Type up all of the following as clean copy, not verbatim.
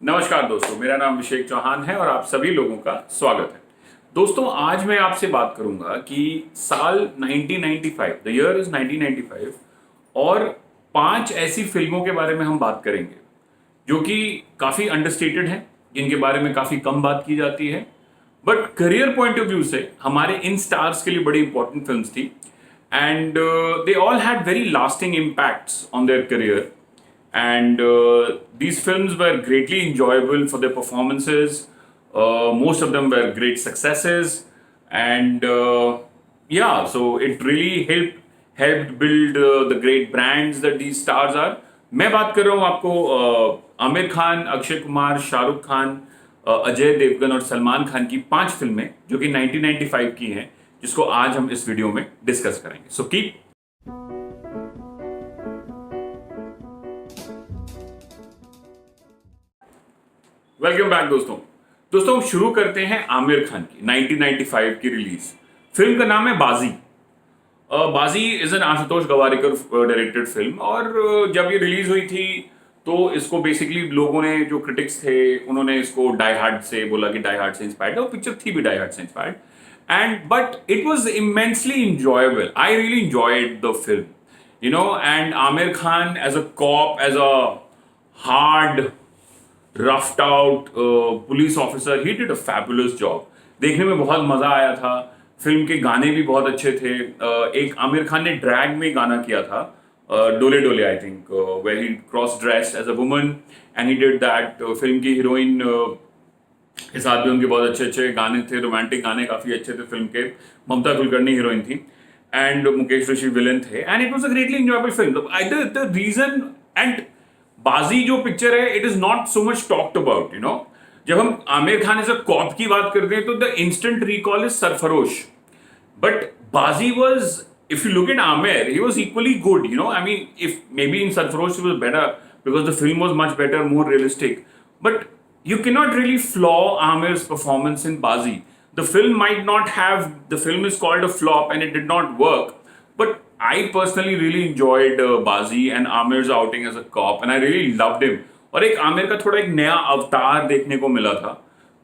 नमस्कार दोस्तों, मेरा नाम अभिषेक चौहान है और आप सभी लोगों का स्वागत है। दोस्तों, आज मैं आपसे बात करूंगा कि साल 1995, द ईयर इज 1995, और 5 ऐसी फिल्मों के बारे में हम बात करेंगे जो कि काफ़ी अंडरस्टेटेड हैं, जिनके बारे में काफ़ी कम बात की जाती है, but career point of view से हमारे इन स्टार्स के लिए बड़ी इंपॉर्टेंट फिल्म्स थी and they all had very lasting impacts on their career. And these films were greatly enjoyable for their performances. Most of them were great successes, and yeah, so it really helped build the great brands that these stars are. मैं बात कर रहा हूँ आपको आमिर खान, अक्षय कुमार, शाहरुख खान, अजय देवगन और सलमान खान की 5 फिल्में जो कि 1995 की हैं, जिसको आज हम इस वीडियो में डिस्कस करेंगे. सो कीप वेलकम बैक दोस्तों हम शुरू करते हैं आमिर खान की 1995 की रिलीज. फिल्म का नाम है Baazi. Baazi is an Ashutosh Gowariker directed film, और जब ये रिलीज हुई थी तो इसको बेसिकली लोगों ने, जो क्रिटिक्स थे, उन्होंने इसको डाई हार्ड से बोला कि डाई हार्ड से इंस्पायर्ड है, और पिक्चर थी भी डाई हार्ड से inspired, and but it was immensely enjoyable. I really enjoyed the film, you know, and Aamir Khan as a cop, as a hard roughed out police officer, he did a fabulous job. देखने में बहुत मजा आया था. Film के गाने भी बहुत अच्छे थे. एक आमिर खान ने ड्रैग में गाना किया था, डोले डोले, I think, where he cross dressed as a woman and he did that. Film की हीरोइन के साथ भी उनके बहुत अच्छे अच्छे गाने थे, रोमांटिक गाने काफी अच्छे थे फिल्म के. ममता कुलकर्णी हीरोइन थी एंड मुकेश ऋषि विलन थे, and it was a greatly enjoyable film. The reason, and Baazi जो पिक्चर है, it is not so much talked about, you know. जब हम Aamir Khan as a cop की बात करते हैं तो the instant recall is Sarfarosh, but Baazi was, if you look at Aamir, he was equally good, you know. I mean, if maybe in Sarfarosh he was better because the film was much better, more realistic, but you cannot really flaw Aamir's performance in Bazi. The film might not have, the film is called a flop and it did not work, but I personally really enjoyed Bazi and Aamir's outing as a cop, and I really loved him. और एक आमिर का थोड़ा एक नया अवतार देखने को मिला था,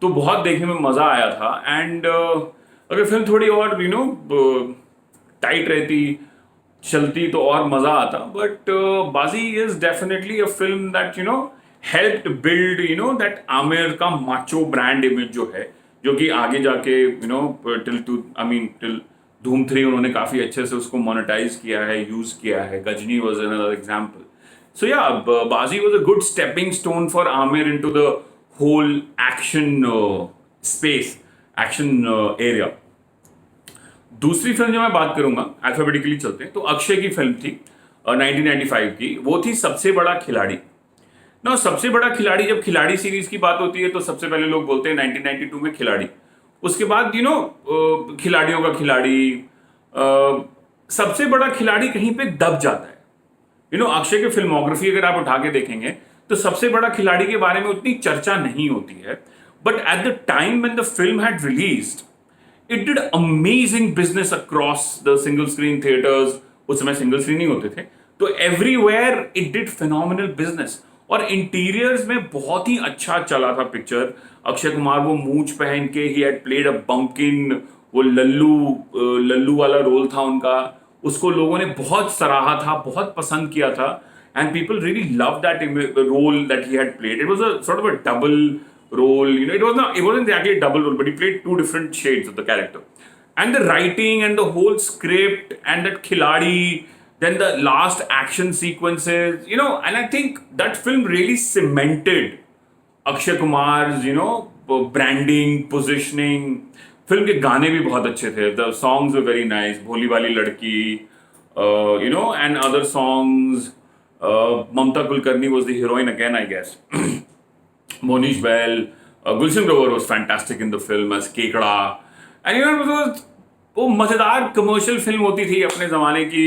तो बहुत देखने में मजा आया था. एंड अगर फिल्म थोड़ी और, यू नो, टाइट रहती, चलती, तो और मजा आता. बट बाजी is definitely a film that, you know, helped build, you know, that Aamir का माचो ब्रांड इमेज जो है, जो कि आगे जाके, यू नो, टिल धूम 3 उन्होंने काफी अच्छे से उसको मोनेटाइज किया है, यूज किया है. Ghajini was another example. So yeah, Baazi was a good stepping stone for Aamir into the whole action space, action area. दूसरी फिल्म जो मैं बात करूंगा, अल्फाबेटिकली चलते हैं, तो अक्षय की फिल्म थी 1995 की. वो थी सबसे बड़ा खिलाड़ी. ना, सबसे बड़ा खिलाड़ी, जब खिलाड़ी सीरीज की बात होती है तो सबसे पहले लोग बोलते हैं 1992 में खिलाड़ी. उसके बाद, यू नो, खिलाड़ियों का खिलाड़ी, सबसे बड़ा खिलाड़ी कहीं पे दब जाता है. यू नो, अक्षय की फिल्मोग्राफी अगर आप उठा के देखेंगे तो सबसे बड़ा खिलाड़ी के बारे में उतनी चर्चा नहीं होती है, but at the time when the film had released, it did amazing business across the single screen theatres. उस समय सिंगल स्क्रीन ही होते थे, तो everywhere it did phenomenal business. और इंटीरियर्स में बहुत ही अच्छा चला था पिक्चर. अक्षय कुमार वो मूंछ पहन के, ही हैड प्लेड अ बम्पकिन, वो लल्लू वाला रोल था उनका, उसको लोगों ने बहुत सराहा था, बहुत पसंद किया था, and people really love that role that he had played. It was a sort of a double role, you know. It wasn't exactly a double role, but he played 2 different shades of the character. And the writing and the whole script and that khiladi, then the last action sequences, you know, and I think that film really cemented Akshay Kumar's, you know, branding, positioning. Film के गाने भी बहुत अच्छे थे. The songs were very nice. भोली वाली लड़की, you know, and other songs. Mamta Kulkarni was the heroine again, I guess. Monish Bell, Gulshan Grover was fantastic in the film as Kekda, and you know, वो मजेदार commercial film होती थी अपने जमाने की,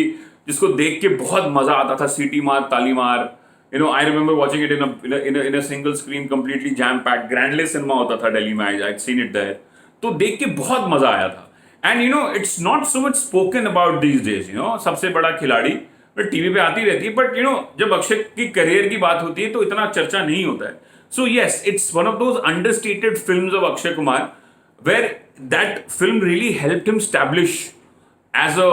जिसको देख के बहुत मजा आता था. सीटी मार, ताली मार, you know. I remember watching it in a single screen, completely jam packed. ग्रैंडले सिनेमा होता था दिल्ली में, आई सीन इट देयर, तो देख के बहुत मजा आया था. And you no, it's not so much spoken about these days, you know. सबसे बड़ा खिलाड़ी टीवी पे आती रहती है, बट यू नो, जब अक्षय की करियर की बात होती है तो इतना चर्चा नहीं होता है. So yes, it's one of those understated films of Akshay Kumar where that film really helped him establish as a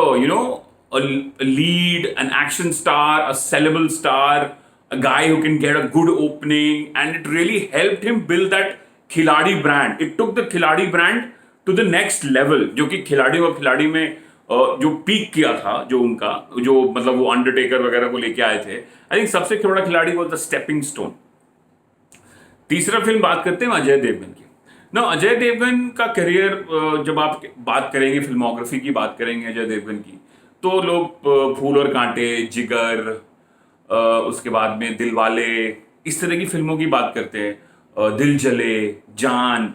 a lead, an action star, a sellable star, a guy who can get a good opening, and it really helped him build that खिलाड़ी brand. It took the खिलाड़ी brand to the next level, जो कि खिलाड़ी और खिलाड़ी में जो peak किया था, जो उनका जो मतलब वो अंडरटेकर वगैरह को लेके आए थे, आई थिंक सबसे बड़ा खिलाड़ी वो द स्टेपिंग स्टोन. तीसरा फिल्म बात करते हैं अजय देवगन की. ना अजय देवगन का करियर, जब आप बात करेंगे फिल्मोग्राफी की बात करेंगे अजय देवगन की, तो लोग फूल और कांटे, जिगर, उसके बाद में दिलवाले, इस तरह की फिल्मों की बात करते हैं, दिल जले, जान.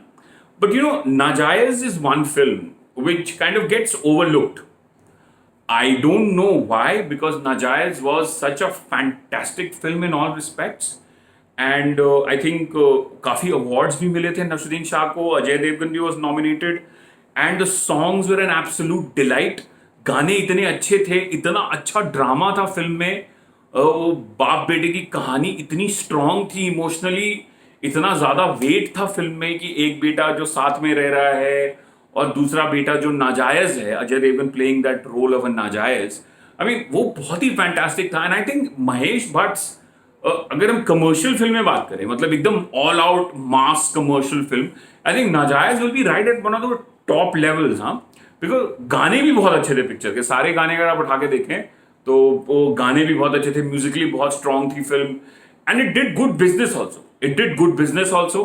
But Naajayaz is one film which kind of gets overlooked. I don't know why, because Najayz was such a fantastic film in all respects. And I think काफी awards भी मिले थे नसरुद्दीन शाह को, अजय देवगन भी was nominated, and the songs were an absolute delight. गाने इतने अच्छे थे, इतना अच्छा ड्रामा था फिल्म में, वो बाप बेटे की कहानी इतनी स्ट्रांग थी इमोशनली, इतना ज्यादा वेट था फिल्म में कि एक बेटा जो साथ में रह रहा है और दूसरा बेटा जो नाजायज है, Ajay Devgn playing that role of a नाजायज. आई मीन वो बहुत ही फैंटास्टिक था. And I think Mahesh Bhatt, अगर हम कमर्शियल फिल्म में बात करें, मतलब एकदम all out mass commercial film, I think Naajayaz will be right at one of the top levels. हाँ, बिकॉज गाने भी बहुत अच्छे थे पिक्चर के, सारे गाने अगर आप उठा के देखें तो वो गाने भी बहुत अच्छे थे, म्यूजिकली बहुत स्ट्रांग थी film, and it did good business also. It did good business also.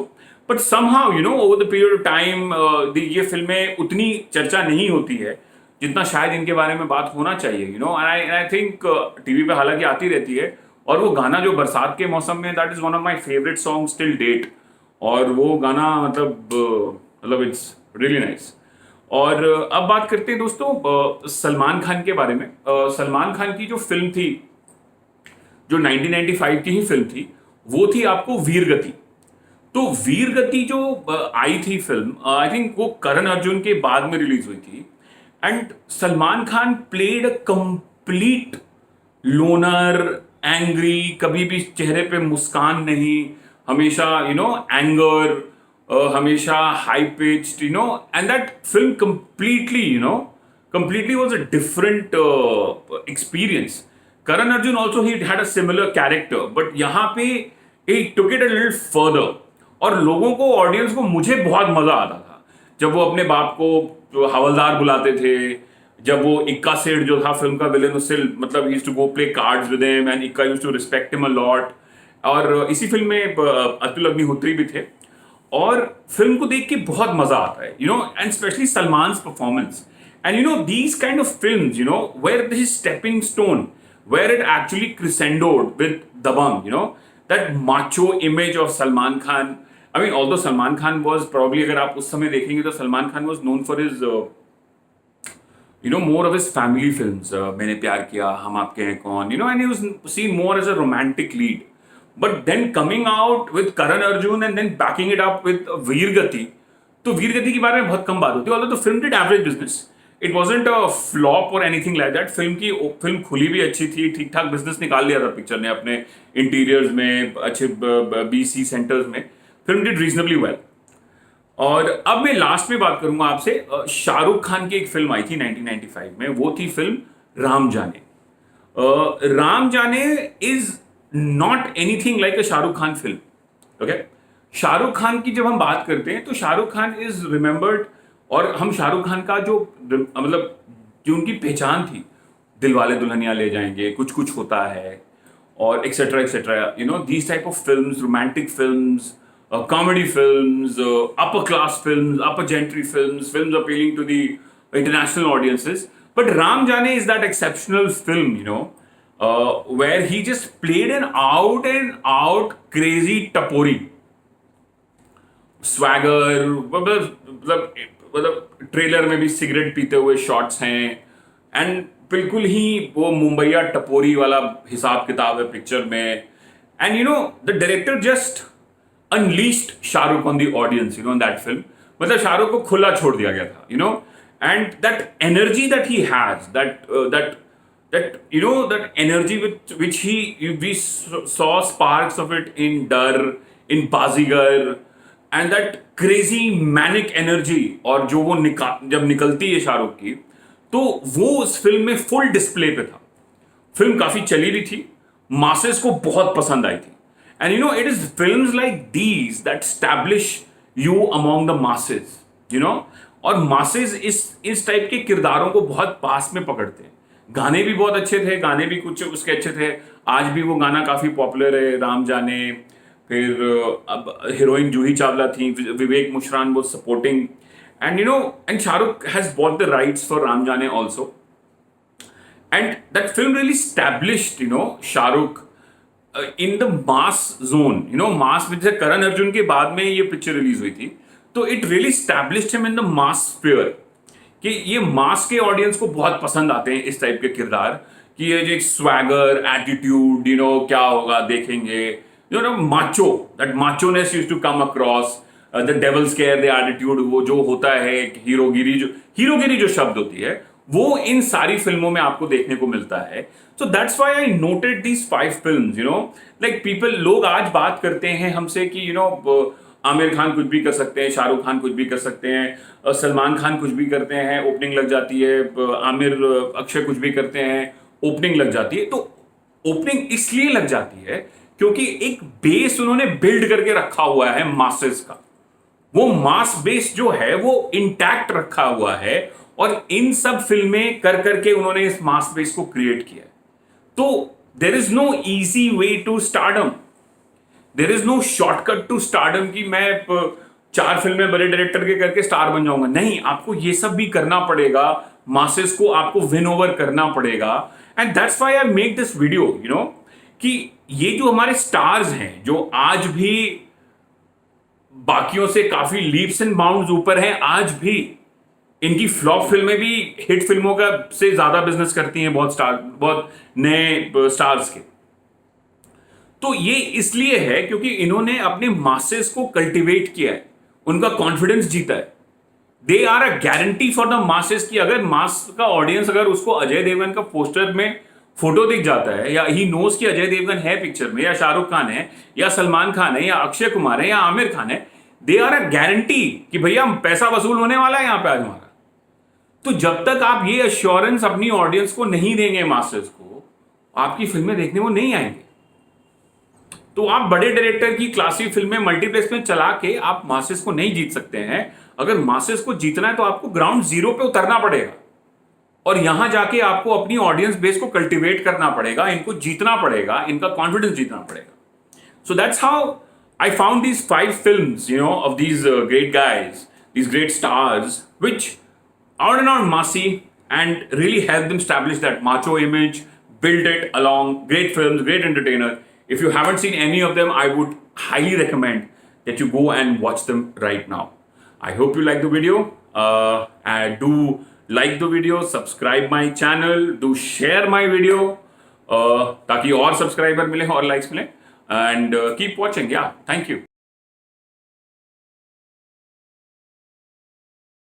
But somehow over the period of time ये फिल्में उतनी चर्चा नहीं होती है जितना शायद इनके बारे में बात होना चाहिए. एंड आई थिंक टीवी पे हालांकि आती रहती है, और वो गाना जो बरसात के मौसम में, that is one of my favourite songs till date. और वो गाना मतलब इट्स रियली नाइस. और अब बात करते हैं दोस्तों सलमान खान के बारे में. सलमान खान की जो फिल्म थी, जो 1995 की ही फिल्म थी, वो थी आपको वीर गति. तो वीर गति जो आई थी फिल्म, आई थिंक वो करण अर्जुन के बाद में रिलीज हुई थी. And Salman Khan played a complete loner, angry, कभी भी चेहरे पे मुस्कान नहीं, हमेशा एंगर, हमेशा high pitched, and that film completely was a different experience. Karan Arjun also, he had a similar character, but यहाँ पे he took it a little further. और लोगों को, ऑडियंस को, मुझे बहुत मजा आता था जब वो अपने बाप को हवलदार बुलाते थे, जब वो इक्का सेठ जो था फिल्म का विलेन, उससे मतलब he used to go play cards with him and इक्का used to respect him a lot. और इसी फिल्म में अतुल अग्निहोत्री भी थे, और फिल्म को देख के बहुत मजा आता है, and specially Salman's performance. And these kind of films, where this stepping stone, where it actually crescendoed with Dabangg, that macho image of Salman Khan. I mean, although Salman Khan was probably, अगर आप उस समय देखेंगे तो Salman Khan was known for his, more of his family films. मैंने प्यार किया, हम आपके हैं कौन, and he was seen more as a romantic lead. But then coming out with Karan Arjun and then backing it up with Veer Gati, तो वीर गति के बारे में बहुत कम बात होती है. Although the film did average business, it wasn't a flop or anything like that. Film खुली भी अच्छी थी, ठीक ठाक बिजनेस निकाल लिया था पिक्चर ने अपने इंटीरियर्स में, अच्छे BC सेंटर्स में. Film did reasonably well. और अब मैं लास्ट में बात करूंगा आपसे, शाहरुख खान की एक फिल्म आई थी 1995 में, वो थी फिल्म राम जाने. राम जाने is not anything like a Shahrukh Khan film. Okay, Shahrukh Khan की जब हम बात करते हैं तो शाहरुख खान इज रिमेंबर्ड, और हम शाहरुख खान का जो मतलब जो उनकी पहचान थी, दिलवाले दुल्हनिया ले जाएंगे, कुछ कुछ होता है, और etcetera etcetera, these type of films, romantic films, comedy films, upper class films, upper gentry films appealing to the international audiences. But Ram Jaane is that exceptional film, where he just played an out and out crazy tapori. Swagger, मतलब trailer में भी cigarette पीते हुए shots हैं, and बिल्कुल ही वो मुंबईया टपोरी वाला हिसाब किताब है पिक्चर में. And the director just unleashed Shahrukh on the audience, in that film. मतलब शाहरुख को खुला छोड़ दिया गया था, and that energy that he has, that energy which we saw sparks of it in Dar, in Baazigar, and that crazy manic energy, और जो वो जब निकलती है शाहरुख की, तो वो उस फिल्म में फुल डिस्प्ले पे था। फिल्म काफी चली भी थी, मासेस को बहुत पसंद आई थी। And you no it is films like these that establish you among the masses, you know. और मासेस इस टाइप के किरदारों को बहुत पास में पकड़ते हैं। गाने भी बहुत अच्छे थे, गाने भी कुछ उसके अच्छे थे। आज भी वो गाना काफी पॉपुलर है, राम जाने। फिर अब हीरोइन जूही चावला थी, Vivek Mushran was supporting, and you know and Shahrukh has bought the rights for Ram Jaane also. And that film really established you know Shahrukh in the mass zone, you know mass में। जैसे करण अर्जुन के बाद में ये पिक्चर रिलीज हुई थी, तो it really established him in the mass sphere, कि ये मास के ऑडियंस को बहुत पसंद आते हैं इस टाइप के किरदार, कि ये जो स्वैगर एटीट्यूड, यू नो क्या होगा देखेंगे, you know macho, that machoness used to come across, the devil scare, the attitude, वो जो होता है हीरोगिरी जो शब्द होती है, वो इन सारी फिल्मों में आपको देखने को मिलता है। So that's why I noted these 5 films, you know like people, लोग आज बात करते हैं हमसे कि यू नो आमिर खान कुछ भी कर सकते हैं, शाहरुख खान कुछ भी कर सकते हैं, सलमान खान कुछ भी करते हैं, ओपनिंग लग जाती है, अक्षय कुछ भी करते हैं, ओपनिंग लग जाती है। तो ओपनिंग इसलिए लग जाती है क्योंकि एक बेस उन्होंने बिल्ड करके रखा हुआ है मासेस का। वो मास बेस जो है वो इंटैक्ट रखा हुआ है, और इन सब फिल्में कर करके उन्होंने इस मास बेस को क्रिएट किया है। तो there is no easy way to stardom, there is no shortcut to stardom कि मैं 4 फिल्में बड़े डायरेक्टर के करके स्टार बन जाऊंगा। नहीं, आपको ये सब भी करना पड़ेगा, मासेस को आपको विन ओवर करना पड़ेगा। And that's why I make this video, you know, कि ये जो हमारे स्टार्स हैं, जो आज भी बाकियों से काफी लीप्स एंड बाउंड्स ऊपर हैं, आज भी इनकी फ्लॉप फिल्में भी हिट फिल्मों का से ज्यादा बिजनेस करती हैं, बहुत नए स्टार्स के। तो ये इसलिए है क्योंकि इन्होंने अपने मासेस को कल्टीवेट किया है, उनका कॉन्फिडेंस जीता है। They are a guarantee for the masses, कि अगर मास का ऑडियंस अगर उसको अजय देवगन का पोस्टर में फोटो दिख जाता है, या ही नोज कि अजय देवगन है पिक्चर में, या शाहरुख खान है, या सलमान खान है, या अक्षय कुमार है, या आमिर खान है, दे आर अ गारंटी कि भैया पैसा वसूल होने वाला है यहां पे आज हमारा। तो जब तक आप ये अश्योरेंस अपनी ऑडियंस को नहीं देंगे, मासेस को, आपकी फिल्में देखने वो नहीं आएंगे। तो आप बड़े डायरेक्टर की क्लासिक फिल्में मल्टीप्लेक्स में चला के आप मासेस को नहीं जीत सकते हैं। अगर मासेस को जीतना है तो आपको ग्राउंड जीरो पे उतरना पड़ेगा, और यहां जाके आपको अपनी ऑडियंस बेस को कल्टीवेट करना पड़ेगा, इनको जीतना पड़ेगा, इनका कॉन्फिडेंस जीतना पड़ेगा। So that's how I found these 5 films, you know, of these great guys, these great stars, which out and out massy and really helped them establish that macho image, build it along. Great films, great entertainer. If you haven't seen any of them, I would highly recommend that you go and watch them right now. I hope you like the video. And do like the video, subscribe my channel, do share my video, ताकि और subscriber मिले और likes मिले, and keep watching. Yeah, thank you.